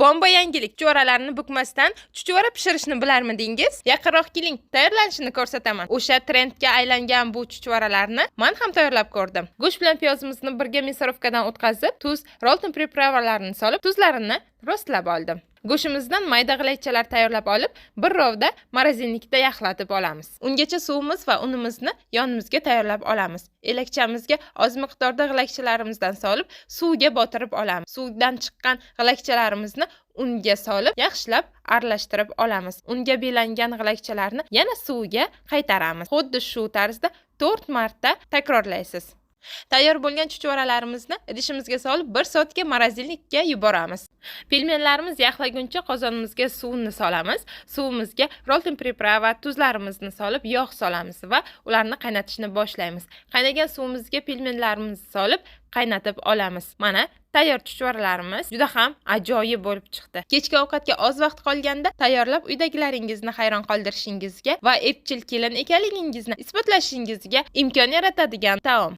Bomba yangilik. Chuchvaralarni bukmasdan chuchvara pishirishni bilarmidingiz? Yaqinroq keling, tayyorlanishini ko'rsataman. O'sha trendga aylangan bu chuchvaralarni men ham tayyorlab ko'rdim. Go'sht bilan piyozimizni birga misorovkadan o'tkazib, tuz, rolton pripravalarini solib, tuzlarini rostlab oldim. Go'shtimizdan mayda g'ilaychalar tayyorlab olib, bir rovda morozinlikda yaxlatib olamiz. Ungacha suvimiz va unimizni yonimizga tayyorlab olamiz. Elakchamizga oz miqdorda g'ilakchalarimizdan solib, suvga botirib olamiz. Suvdan chiqqan g'ilakchalarimizni unga solib, yaxshilab aralashtirib olamiz. Unga belangan g'ilakchalarni yana suvga qaytaramiz. Xuddi shu tarzda 4 marta takrorlaysiz. Tayyor bo'lgan chuchvaralarimizni idishimizga solib 1 soatga morozinlikka yuboramiz. Pelmenlarimiz yaxlaguncha qozonimizga suvni solamiz. Suvimizga rolton priprava, tuzlarimizni solib yog' solamiz va ularni qaynatishni boshlaymiz. Qaynagan suvimizga pelmenlarimizni solib qaynatib olamiz. Mana tayyor chuchvaralarimiz juda ham ajoyib bo'lib chiqdi. Kechki ovqatga oz vaqt qolganda tayyorlab uydagilaringizni hayron qoldirishingizga va epchil kelin ekanligingizni isbotlashingizga imkon yaratadigan taom.